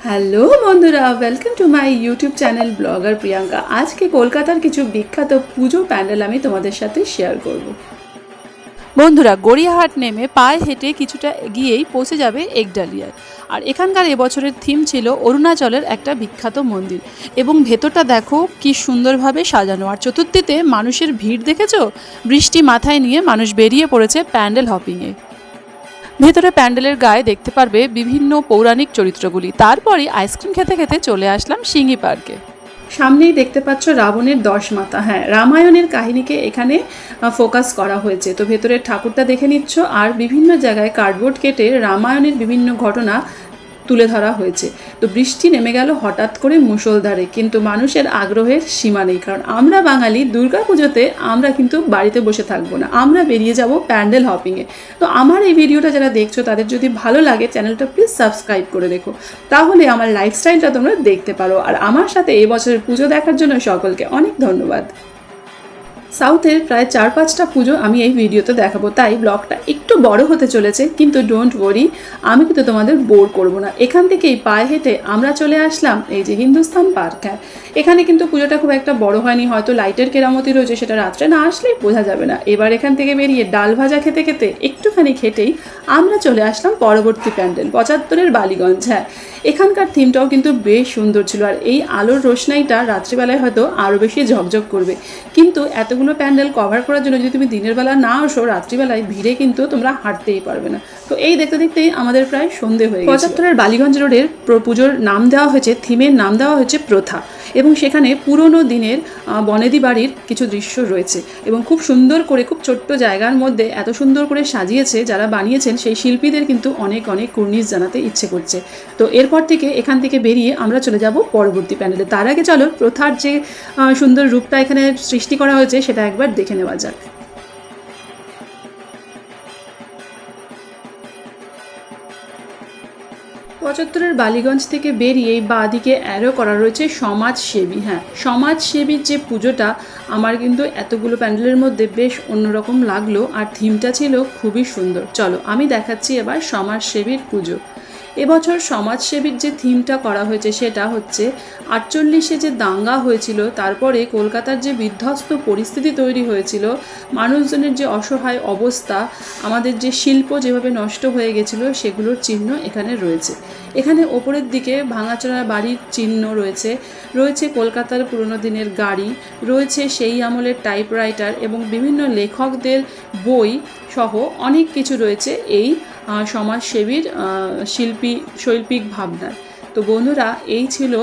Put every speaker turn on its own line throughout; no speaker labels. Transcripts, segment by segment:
Hello বন্ধুরা, welcome to my YouTube channel blogger Priyanka. আজকে কলকাতার কিছু বিখ্যাত পুজো প্যান্ডেল আমি তোমাদের সাথে শেয়ার করব। বন্ধুরা, গড়িয়াহাট নেমে পায়ে হেঁটে কিছুটা গিয়েই পৌঁছে যাবে একডালিয়ায়। আর এখানকার এবছরের থিম ছিল অরুণাচলের একটা বিখ্যাত মন্দির, এবং ভেতরটা দেখো কি সুন্দরভাবে সাজানো। আর চতুর্থীতে মানুষের ভিড় দেখেছো? বৃষ্টি মাথায় নিয়ে মানুষ বেরিয়ে পড়েছে প্যান্ডেল হপিংয়ে। ভেতরে প্যান্ডেলের গায়ে দেখতে পারবে বিভিন্ন পৌরাণিক চরিত্রগুলি। তারপরে আইসক্রিম খেতে খেতে চলে আসলাম সিঙ্গি পার্কে। সামনেই দেখতে পাচ্ছ রাবণের 10 মাথা। হ্যাঁ, রামায়ণের কাহিনীকে এখানে ফোকাস করা হয়েছে। তো ভেতরের ঠাকুরটা দেখে নিচ্ছ, আর বিভিন্ন জায়গায় কার্ডবোর্ড কেটে রামায়ণের বিভিন্ন ঘটনা তুলে ধরা হয়েছে। তো বৃষ্টি নেমে গেল হঠাৎ করে মুষলধারে, কিন্তু মানুষের আগ্রহের সীমা নেই, কারণ আমরা বাঙালি দুর্গা পুজোতে আমরা কিন্তু বাড়িতে বসে থাকবো না, আমরা বেরিয়ে যাব প্যান্ডেল হপিংয়ে। তো আমার এই ভিডিওটা যারা দেখছো তাদের যদি ভালো লাগে চ্যানেলটা প্লিজ সাবস্ক্রাইব করে রেখো, তাহলে আমার লাইফস্টাইলটা তোমরা দেখতে পারো। আর আমার সাথে এই বছরের পুজো দেখার জন্য সকলকে অনেক ধন্যবাদ। সাউথের প্রায় 4-5টা পুজো আমি এই ভিডিওতে দেখাবো, তাই ব্লগটা একটু বড় হতে চলেছে, কিন্তু ডোন্ট ওয়ারি, আমি কিন্তু তোমাদের বোর করব না। এখান থেকেই পায়ে হেঁটে আমরা চলে আসলাম এই যে হিন্দুস্তান পার্ক। হ্যাঁ, এখানে কিন্তু পুজোটা খুব একটা বড় হয়নি, হয়তো লাইটের কেরামতি রয়েছে, সেটা রাত্রে না আসলেই বোঝা যাবে না। এবার এখান থেকে বেরিয়ে ডাল ভাজা খেতে খেতে একটুখানি খেটেই আমরা চলে আসলাম পরবর্তী প্যান্ডেল 75-এর বালিগঞ্জ। হ্যাঁ, এখানকার থিমটাও কিন্তু বেশ সুন্দর ছিল, আর এই আলোর রোশনাইটা রাত্রিবেলায় হয়তো আরও বেশি ঝকঝক করবে। কিন্তু এতগুলো প্যান্ডেল কভার করার জন্য যদি তুমি দিনের বেলা না আসো, রাত্রিবেলায় ভিড়ে কিন্তু তোমরা হাঁটতেই পারবে না। তো এই দেখতে দেখতেই আমাদের প্রায় সন্ধে হয়ে গেছে। 75-এর বালিগঞ্জ রোডের পুজোর নাম দেওয়া হয়েছে, থিমের নাম দেওয়া হয়েছে প্রথা, এবং সেখানে পুরনো দিনের বনেদি বাড়ির কিছু দৃশ্য রয়েছে, এবং খুব সুন্দর করে, খুব ছোট্ট জায়গার মধ্যে এত সুন্দর করে সাজিয়েছে। যারা বানিয়েছেন সেই শিল্পীদের কিন্তু অনেক অনেক কুর্নিশ জানাতে ইচ্ছে করছে। তো এরপর থেকে এখান থেকে বেরিয়ে আমরা চলে যাব পরবর্তী প্যান্ডেলে। তার আগে চলো প্রথার যে সুন্দর রূপটা এখানে সৃষ্টি করা হয়েছে সেটা একবার দেখে নেওয়া যাক। 75-এর বালিগঞ্জ থেকে বেরিয়ে বাঁদিকে অ্যারো করা রয়েছে সমাজসেবী। হ্যাঁ, সমাজসেবীর যে পুজোটা আমার কিন্তু এতগুলো প্যান্ডেলের মধ্যে বেশ অন্যরকম লাগলো, আর থিমটা ছিল খুবই সুন্দর। চলো আমি দেখাচ্ছি এবার সমাজসেবীর পুজো। এবছর সমাজসেবীর যে থিমটা করা হয়েছে সেটা হচ্ছে 48-এ যে দাঙ্গা হয়েছিল, তারপরে কলকাতার যে বিধ্বস্ত পরিস্থিতি তৈরি হয়েছিল, মানুষজনের যে অসহায় অবস্থা, আমাদের যে শিল্প যেভাবে নষ্ট হয়ে গেছিলো, সেগুলোর চিহ্ন এখানে রয়েছে। এখানে ওপরের দিকে ভাঙাচোরা বাড়ির চিহ্ন রয়েছে, রয়েছে কলকাতার পুরনো দিনের গাড়ি, রয়েছে সেই আমলের টাইপরাইটার, এবং বিভিন্ন লেখকদের বই সহ অনেক কিছু রয়েছে এই সমাজসেবীর শৈল্পিক ভাবনার। তো বন্ধুরা, এই ছিল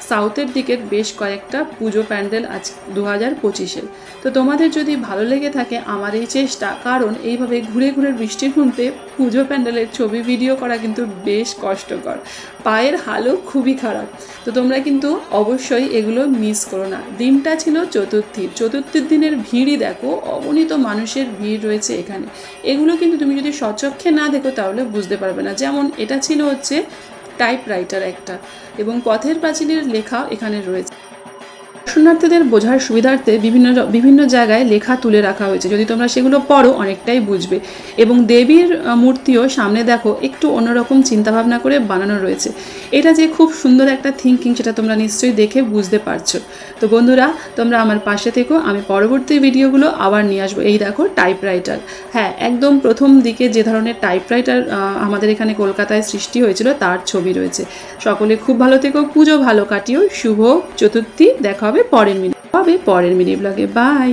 সাউথের দিকের বেশ কয়েকটা পুজো প্যান্ডেল আজ 2025-এর। তো তোমাদের যদি ভালো লেগে থাকে আমার এই চেষ্টা, কারণ এইভাবে ঘুরে ঘুরে বৃষ্টির মধ্যে পুজো প্যান্ডেলের ছবি ভিডিও করা কিন্তু বেশ কষ্টকর, পায়ের হালও খুবই খারাপ। তো তোমরা কিন্তু অবশ্যই এগুলো মিস করো না। দিনটা ছিল চতুর্থীর দিনের ভিড়ই দেখো, অগণিত মানুষের ভিড় রয়েছে এখানে। এগুলো কিন্তু তুমি যদি স্বচক্ষে না দেখো তাহলে বুঝতে পারবে না। যেমন এটা ছিল হচ্ছে টাইপরাইটার একটা, এবং পথের পাঁচিলের লেখা এখানে রয়েছে। দর্শনার্থীদের বোঝার সুবিধার্থে বিভিন্ন জায়গায় লেখা তুলে রাখা হয়েছে, যদি তোমরা সেগুলো পড়ো অনেকটাই বুঝবে। এবং দেবীর মূর্তিও সামনে দেখো একটু অন্যরকম চিন্তাভাবনা করে বানানো রয়েছে। এটা যে খুব সুন্দর একটা থিঙ্কিং সেটা তোমরা নিশ্চয়ই দেখে বুঝতে পারছো। তো বন্ধুরা, তোমরা আমার পাশে থেকো, আমি পরবর্তী ভিডিওগুলো আবার নিয়ে আসবো। এই দেখো টাইপরাইটার। হ্যাঁ, একদম প্রথম দিকে যে ধরনের টাইপরাইটার আমাদের এখানে কলকাতায় সৃষ্টি হয়েছিল তার ছবি রয়েছে। সকলে খুব ভালো থেকো, পুজো ভালো কাটিও, শুভ চতুর্থী। দেখা হবে পরের মিনি ব্লগে। বাই।